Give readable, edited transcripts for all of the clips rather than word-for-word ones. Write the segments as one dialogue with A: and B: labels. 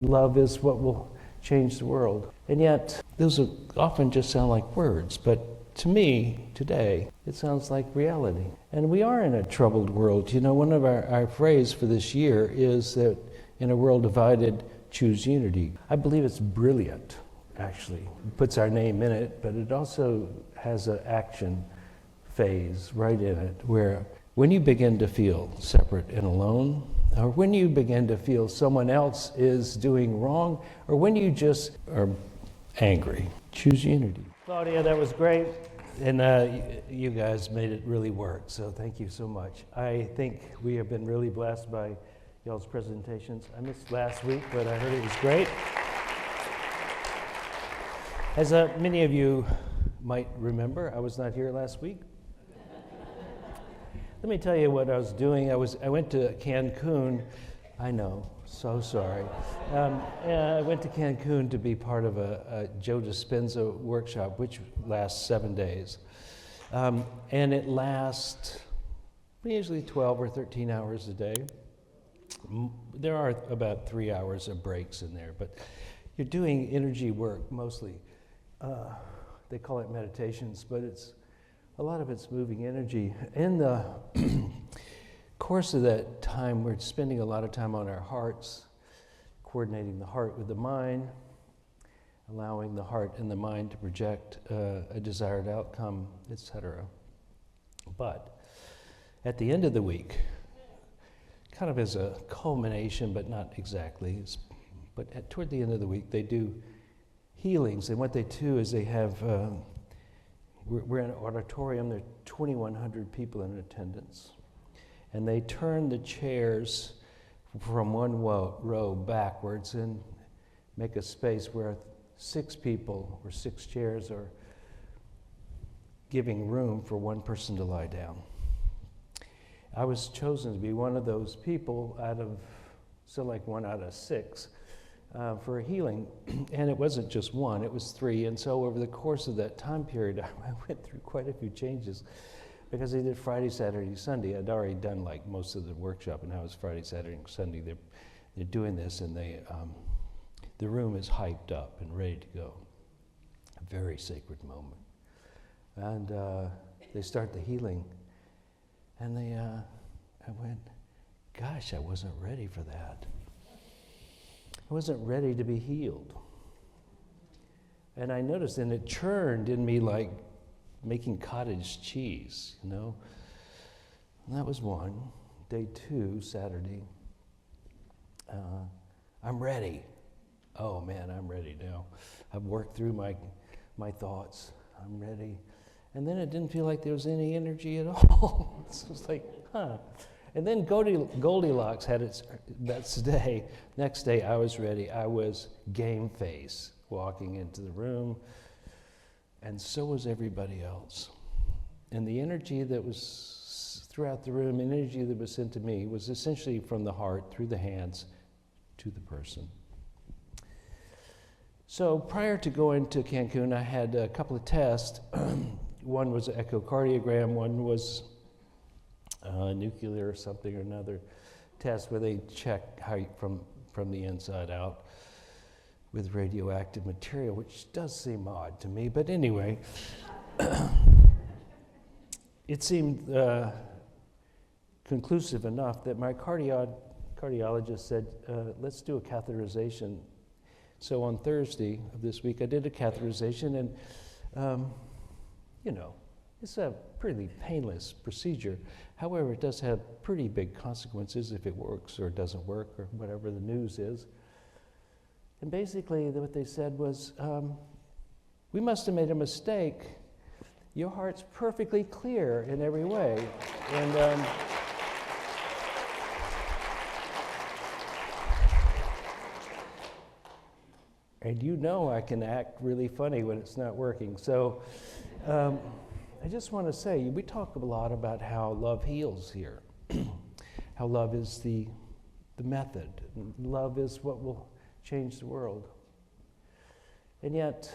A: Love is what will change the world. And yet, those often just sound like words, but to me, today, it sounds like reality. And we are in a troubled world. You know, one of our phrase for this year is that in a world divided, choose unity. I believe it's brilliant, actually. It puts our name in it, but it also has an action phase right in it, where when you begin to feel separate and alone, or when you begin to feel someone else is doing wrong, or when you just are angry, choose unity. Claudia, that was great, and you guys made it really work, so thank you so much. I think we have been really blessed by y'all's presentations. I missed last week, but I heard it was great. As many of you might remember, I was not here last week. Let me tell you what I was doing. I went to Cancun. I know, so sorry. I went to Cancun to be part of a Joe Dispenza workshop, which lasts 7 days. And it lasts usually 12 or 13 hours a day. There are about 3 hours of breaks in there, but you're doing energy work mostly. They call it meditations, but a lot of it's moving energy. In the course of that time, we're spending a lot of time on our hearts, coordinating the heart with the mind, allowing the heart and the mind to project a desired outcome, etc. But at the end of the week, kind of as a culmination, but not exactly, but toward the end of the week, they do healings. And what they do is they have we're in an auditorium, there are 2,100 people in attendance. And they turn the chairs from one row backwards and make a space where 6 people or 6 chairs are giving room for one person to lie down. I was chosen to be one of those people like 1 out of 6. For a healing, and it wasn't just 1, it was 3, and so over the course of that time period, I went through quite a few changes, because they did Friday, Saturday, Sunday. I'd already done like most of the workshop, and now it's Friday, Saturday, and Sunday. They're doing this, and the room is hyped up and ready to go. A very sacred moment. And they start the healing, and I went, gosh, I wasn't ready for that. I wasn't ready to be healed. And I noticed, and it churned in me like making cottage cheese, you know. And that was 1. Day 2, Saturday. I'm ready. Oh man, I'm ready now. I've worked through my thoughts. I'm ready. And then it didn't feel like there was any energy at all. It was like, huh. And then Goldilocks had its best day. Next day, I was ready. I was game face walking into the room, and so was everybody else. And the energy that was throughout the room, energy that was sent to me, was essentially from the heart, through the hands, to the person. So prior to going to Cancun, I had a couple of tests. One was an echocardiogram, one was nuclear or something or another test where they check how you, from the inside out with radioactive material, which does seem odd to me, but anyway, it seemed conclusive enough that my cardiologist said, let's do a catheterization. So on Thursday of this week, I did a catheterization, and you know, it's a pretty painless procedure. However, it does have pretty big consequences if it works or doesn't work or whatever the news is. And basically what they said was, we must have made a mistake. Your heart's perfectly clear in every way. And and you know I can act really funny when it's not working. So I just want to say, we talk a lot about how love heals here, how love is the method. Love is what will change the world. And yet,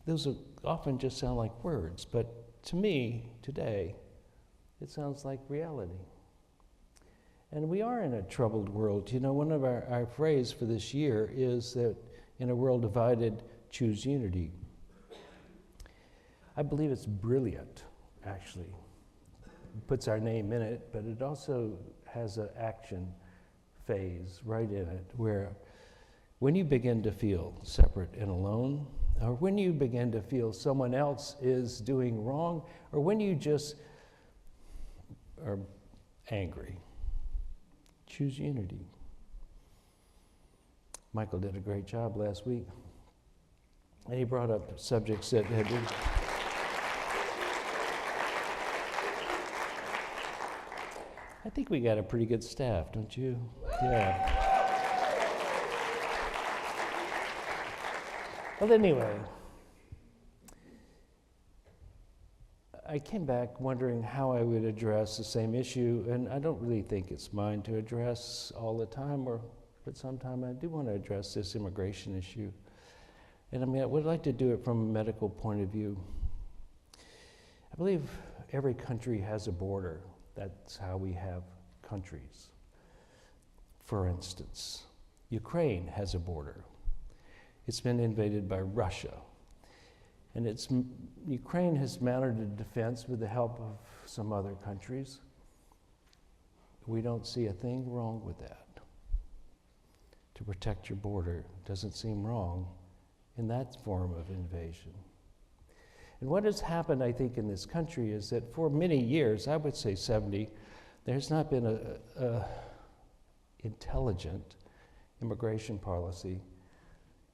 A: those often just sound like words, but to me, today, it sounds like reality. And we are in a troubled world. You know, one of our phrase for this year is that in a world divided, choose unity. I believe it's brilliant, actually. It puts our name in it, but it also has an action phase right in it where when you begin to feel separate and alone, or when you begin to feel someone else is doing wrong, or when you just are angry, choose unity. Michael did a great job last week, and he brought up subjects that had been... I think we got a pretty good staff, don't you? Yeah. Well, anyway, I came back wondering how I would address the same issue, and I don't really think it's mine to address all the time, but sometime I do want to address this immigration issue. And I mean, I would like to do it from a medical point of view. I believe every country has a border. That's how we have countries. For instance, Ukraine has a border. It's been invaded by Russia. And Ukraine has mounted a defense with the help of some other countries. We don't see a thing wrong with that. To protect your border doesn't seem wrong in that form of invasion. And what has happened, I think, in this country is that for many years, I would say 70, there's not been a intelligent immigration policy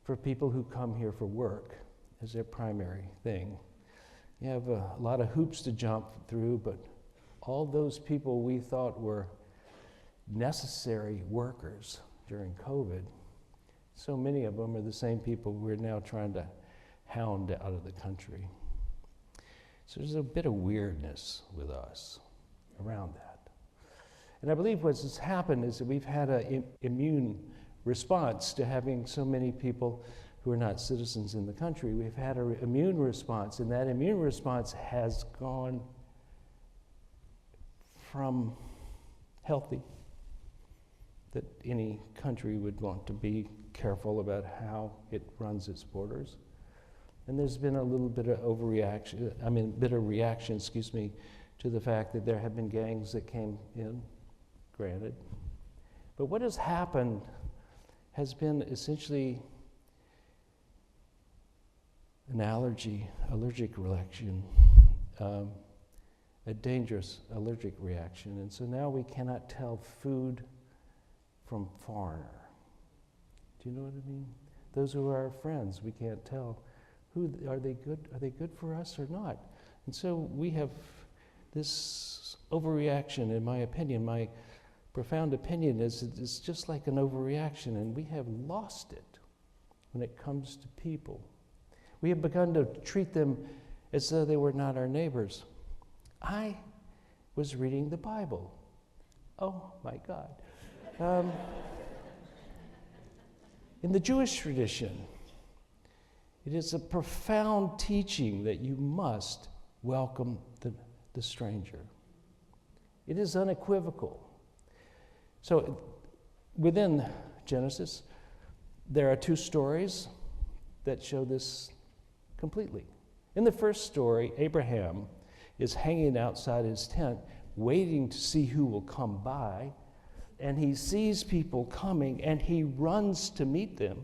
A: for people who come here for work as their primary thing. You have a lot of hoops to jump through, but all those people we thought were necessary workers during COVID, so many of them are the same people we're now trying to hound out of the country. So there's a bit of weirdness with us around that. And I believe what has happened is that we've had an immune response to having so many people who are not citizens in the country. We've had an immune response, and that immune response has gone from healthy, that any country would want to be careful about how it runs its borders. And there's been a little bit of reaction, to the fact that there have been gangs that came in, granted. But what has happened has been essentially an allergic reaction, a dangerous allergic reaction. And so now we cannot tell food from foreigner. Do you know what I mean? Those who are our friends, we can't tell. Are they good for us or not? And so we have this overreaction, in my opinion. My profound opinion is it's just like an overreaction, and we have lost it when it comes to people. We have begun to treat them as though they were not our neighbors. I was reading the Bible. Oh my God. In the Jewish tradition, it is a profound teaching that you must welcome the stranger. It is unequivocal. So within Genesis, there are two stories that show this completely. In the first story, Abraham is hanging outside his tent, waiting to see who will come by, and he sees people coming, and he runs to meet them,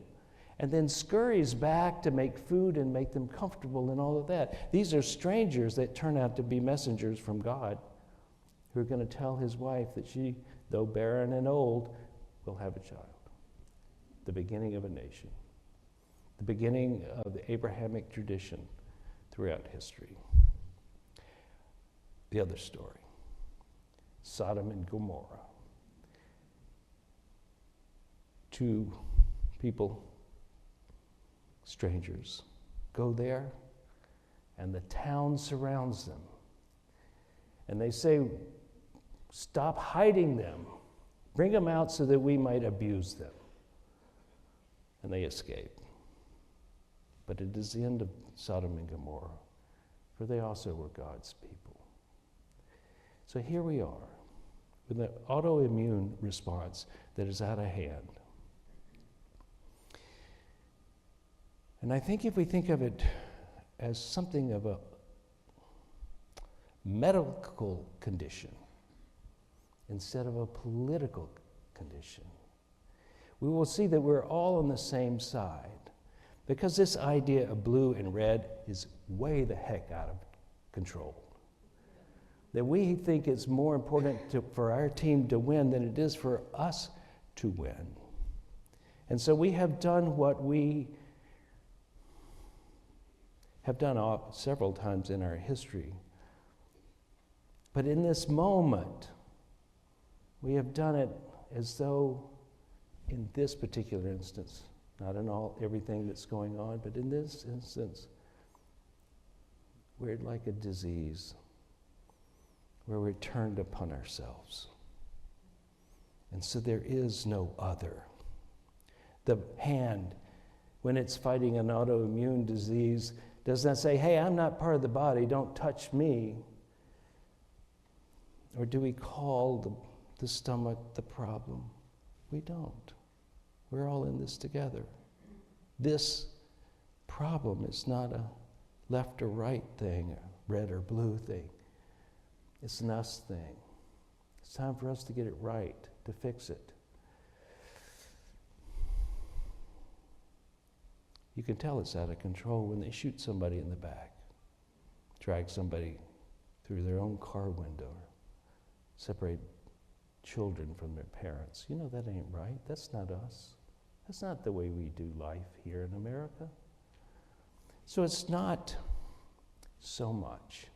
A: and then scurries back to make food and make them comfortable and all of that. These are strangers that turn out to be messengers from God who are going to tell his wife that she, though barren and old, will have a child. The beginning of a nation. The beginning of the Abrahamic tradition throughout history. The other story, Sodom and Gomorrah. Two people, strangers, go there, and the town surrounds them. And they say, stop hiding them. Bring them out so that we might abuse them. And they escape. But it is the end of Sodom and Gomorrah, for they also were God's people. So here we are. with an autoimmune response that is out of hand. And I think if we think of it as something of a medical condition instead of a political condition, we will see that we're all on the same side. Because this idea of blue and red is way the heck out of control. That we think it's more important for our team to win than it is for us to win. And so we have done what we have done several times in our history. But in this moment, we have done it as though, in this particular instance, not in everything that's going on, but in this instance, we're like a disease where we're turned upon ourselves. And so there is no other. The hand, when it's fighting an autoimmune disease, does not say, hey, I'm not part of the body, don't touch me. Or do we call the stomach the problem? We don't. We're all in this together. This problem is not a left or right thing, a red or blue thing. It's an us thing. It's time for us to get it right, to fix it. You can tell it's out of control when they shoot somebody in the back, drag somebody through their own car window, separate children from their parents. You know that ain't right. That's not us. That's not the way we do life here in America. So it's not so much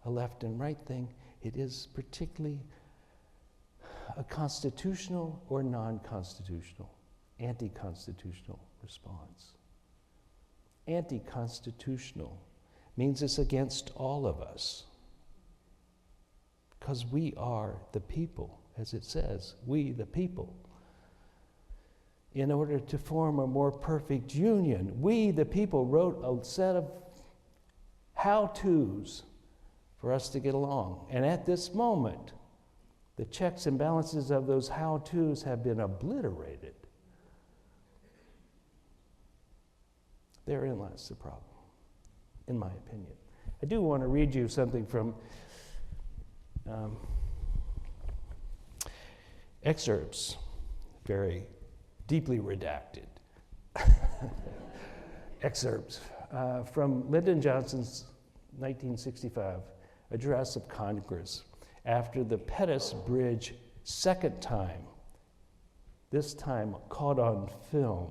A: a left and right thing. It is particularly a constitutional or non-constitutional, anti-constitutional response. Anti-constitutional means it's against all of us. Because we are the people, as it says, we the people. In order to form a more perfect union, we the people wrote a set of how-tos for us to get along. And at this moment, the checks and balances of those how-tos have been obliterated. Therein lies the problem, in my opinion. I do want to read you something from excerpts, very deeply redacted excerpts from Lyndon Johnson's 1965 address of Congress after the Pettus Bridge second time, this time caught on film.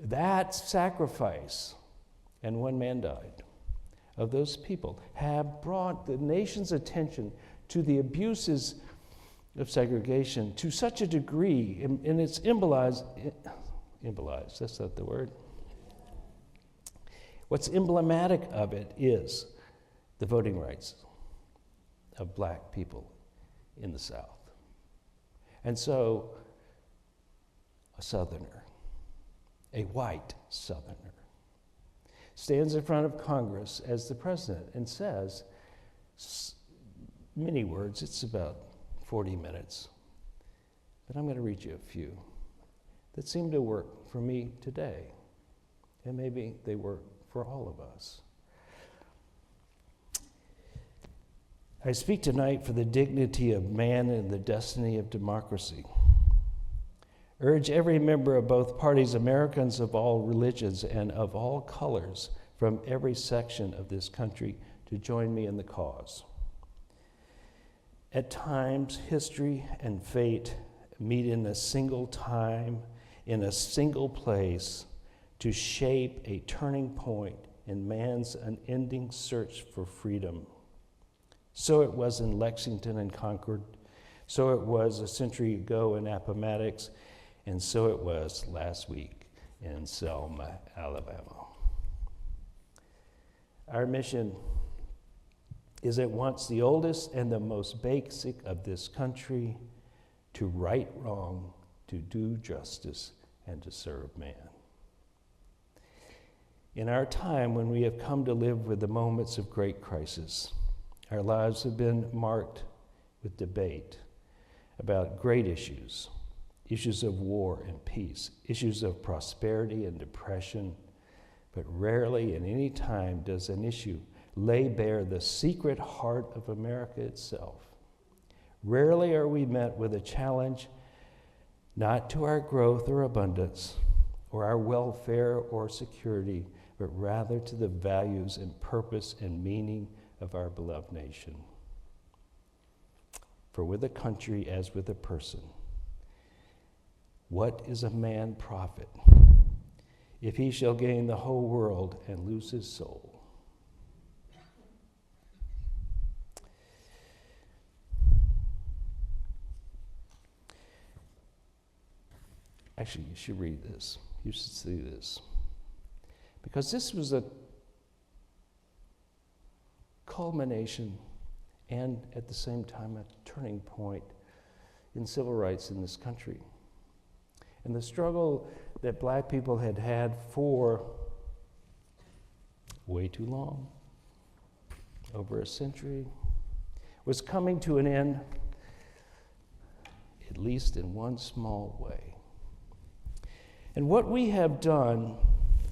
A: That sacrifice, and one man died, of those people have brought the nation's attention to the abuses of segregation to such a degree, and it's embolized, that's not the word. What's emblematic of it is the voting rights of black people in the South. And so, a Southerner, a white Southerner, stands in front of Congress as the president and says, many words, it's about 40 minutes, but I'm going to read you a few that seem to work for me today, and maybe they work for all of us. I speak tonight for the dignity of man and the destiny of democracy. Urge every member of both parties, Americans of all religions and of all colors from every section of this country, to join me in the cause. At times, history and fate meet in a single time, in a single place, to shape a turning point in man's unending search for freedom. So it was in Lexington and Concord, so it was a century ago in Appomattox, and so it was last week in Selma, Alabama. Our mission is at once the oldest and the most basic of this country: to right wrong, to do justice, and to serve man. In our time when we have come to live with the moments of great crisis, Our lives have been marked with debate about great issues, issues of war and peace, issues of prosperity and depression, but rarely in any time does an issue lay bare the secret heart of America itself. Rarely are we met with a challenge not to our growth or abundance, or our welfare or security, but rather to the values and purpose and meaning of our beloved nation. For with a country as with a person, what is a man profit if he shall gain the whole world and lose his soul? Actually, you should read this. You should see this. Because this was a culmination and at the same time a turning point in civil rights in this country. And the struggle that black people had had for way too long, over a century, was coming to an end, at least in one small way. And what we have done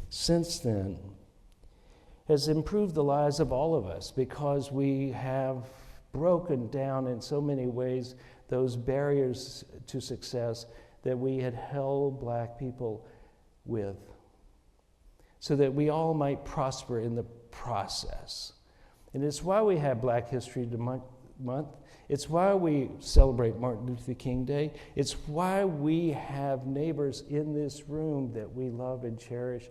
A: since then has improved the lives of all of us, because we have broken down in so many ways those barriers to success that we had held black people with, so that we all might prosper in the process. And it's why we have Black History Month. It's why we celebrate Martin Luther King Day. It's why we have neighbors in this room that we love and cherish.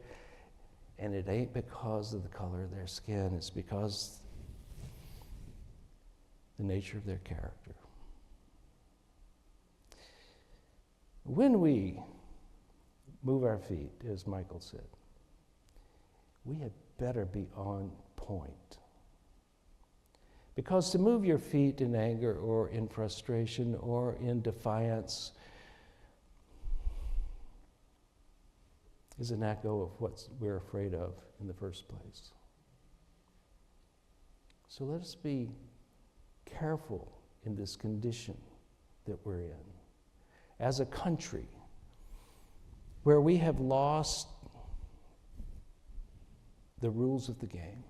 A: And it ain't because of the color of their skin. It's because the nature of their character. When we move our feet, as Michael said, we had better be on point. Because to move your feet in anger or in frustration or in defiance is an echo of what we're afraid of in the first place. So let us be careful in this condition that we're in. As a country where we have lost the rules of the game.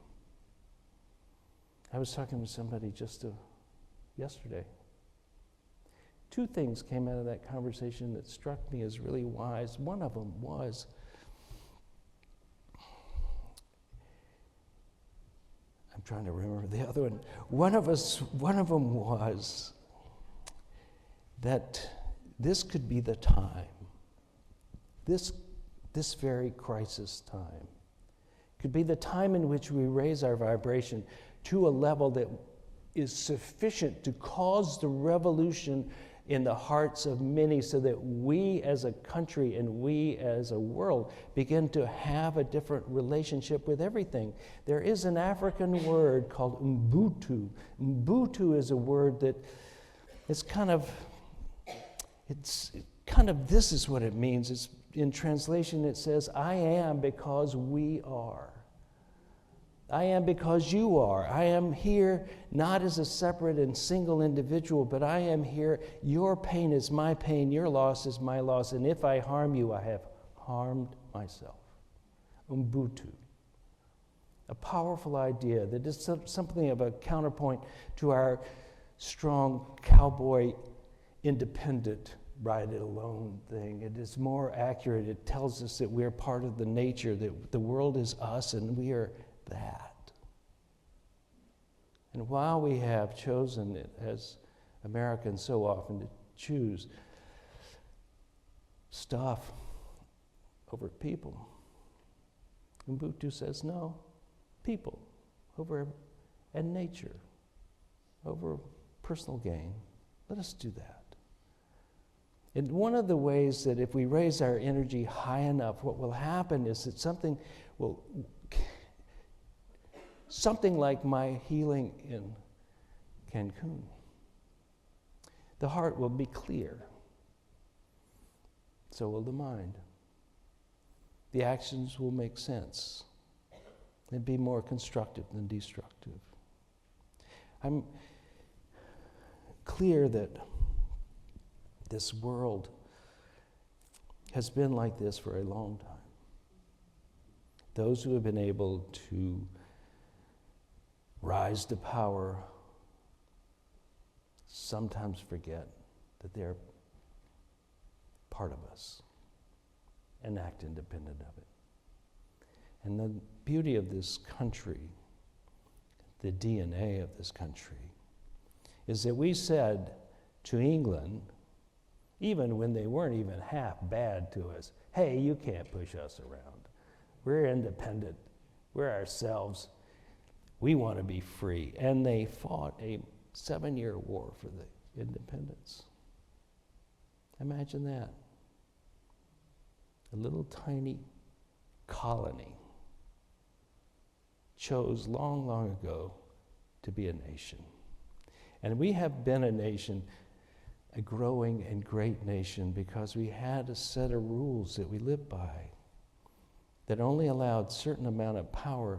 A: I was talking with somebody just yesterday. Two things came out of that conversation that struck me as really wise. One of them was, I'm trying to remember the other one. One of them was that this could be the time, this very crisis time, could be the time in which we raise our vibration to a level that is sufficient to cause the revolution in the hearts of many, so that we as a country and we as a world begin to have a different relationship with everything. There is an African word called Ubuntu. Ubuntu is a word that it's kind of, this is what it means. It's, in translation, it says, I am because we are. I am because you are. I am here not as a separate and single individual, but I am here. Your pain is my pain. Your loss is my loss. And if I harm you, I have harmed myself. Ubuntu. A powerful idea that is something of a counterpoint to our strong cowboy independent ride it alone thing. It is more accurate. It tells us that we're part of the nature, that the world is us and we are that. And while we have chosen it, as Americans so often to choose stuff over people, Ubuntu says no, people over and nature over personal gain. Let us do that. And one of the ways that if we raise our energy high enough, what will happen is that something like my healing in Cancun. The heart will be clear. So will the mind. The actions will make sense and be more constructive than destructive. I'm clear that this world has been like this for a long time. Those who have been able to rise to power sometimes forget that they're part of us and act independent of it. And the beauty of this country, the DNA of this country, is that we said to England, even when they weren't even half bad to us, hey, you can't push us around. We're independent. We're ourselves. We want to be free. And they fought a 7-year war for the independence. Imagine that. A little tiny colony chose long, long ago to be a nation. And we have been a nation, a growing and great nation, because we had a set of rules that we lived by that only allowed certain amount of power,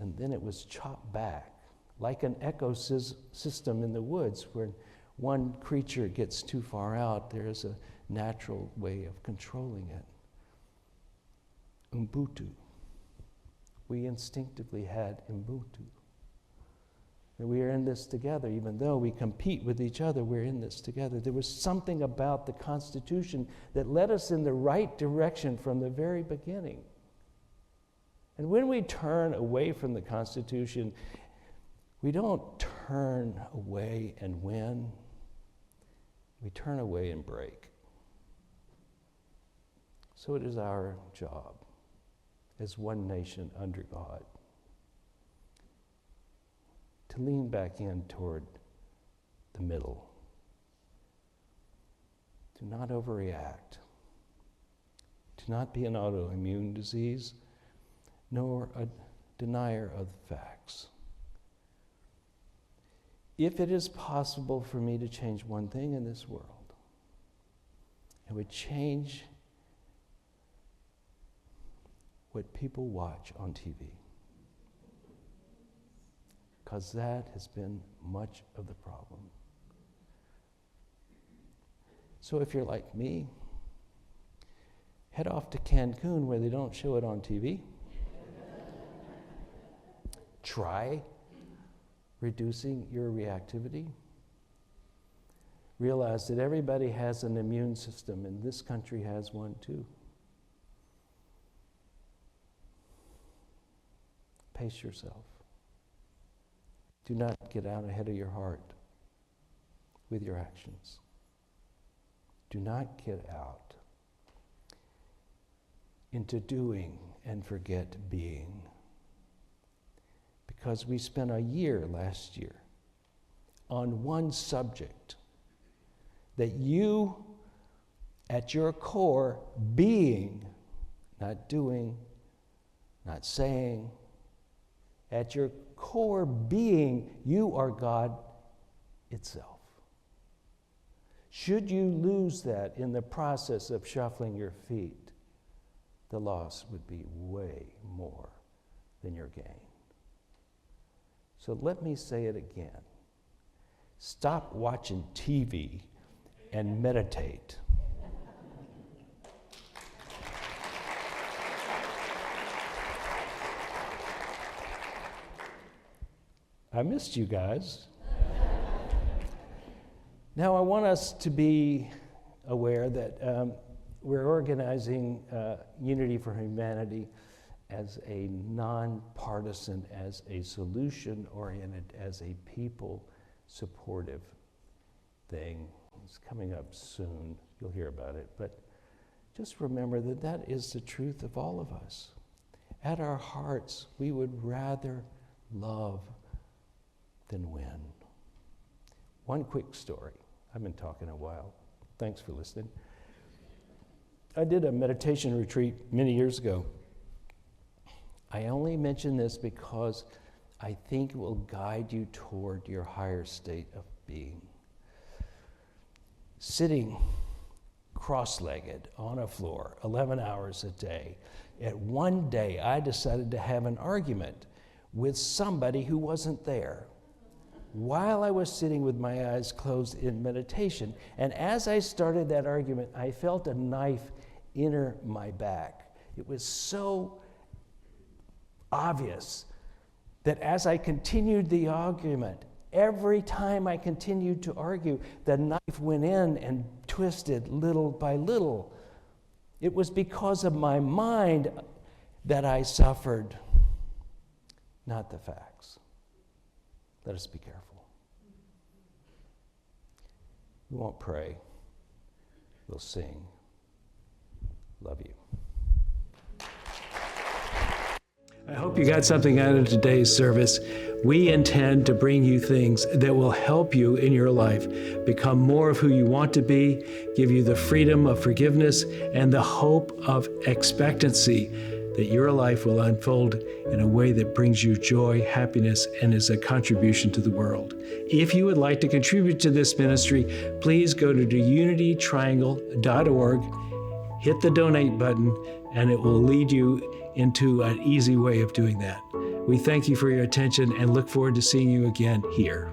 A: and then it was chopped back, like an ecosystem in the woods where one creature gets too far out, there is a natural way of controlling it. Ubuntu. We instinctively had Ubuntu. And we are in this together. Even though we compete with each other, we're in this together. There was something about the Constitution that led us in the right direction from the very beginning. And when we turn away from the Constitution, we don't turn away and win. We turn away and break. So it is our job as one nation under God to lean back in toward the middle. Do not overreact. Do not be an autoimmune disease, nor a denier of the facts. If it is possible for me to change one thing in this world, it would change what people watch on TV. Because that has been much of the problem. So if you're like me, head off to Cancun where they don't show it on TV. Try reducing your reactivity. Realize that everybody has an immune system, and this country has one too. Pace yourself. Do not get out ahead of your heart with your actions. Do not get out into doing and forget being. Because we spent a year last year on one subject that you, at your core, being, not doing, not saying, at your core being, you are God itself. Should you lose that in the process of shuffling your feet, the loss would be way more than your gain. So let me say it again. Stop watching TV and meditate. I missed you guys. Now I want us to be aware that we're organizing Unity for Humanity as a nonpartisan, as a solution-oriented, as a people-supportive thing. It's coming up soon. You'll hear about it. But just remember that that is the truth of all of us. At our hearts, we would rather love than win. One quick story. I've been talking a while. Thanks for listening. I did a meditation retreat many years ago. I only mention this because I think it will guide you toward your higher state of being. Sitting cross-legged on a floor 11 hours a day. At one day, I decided to have an argument with somebody who wasn't there. while I was sitting with my eyes closed in meditation. And as I started that argument, I felt a knife enter my back. It was so obvious that as I continued the argument, every time I continued to argue, the knife went in and twisted little by little. It was because of my mind that I suffered, not the facts. Let us be careful. We won't pray. We'll sing. Love you. I hope you got something out of today's service. We intend to bring you things that will help you in your life become more of who you want to be, give you the freedom of forgiveness and the hope of expectancy that your life will unfold in a way that brings you joy, happiness, and is a contribution to the world. If you would like to contribute to this ministry, please go to unitytriangle.org, hit the donate button, and it will lead you into an easy way of doing that. We thank you for your attention and look forward to seeing you again here.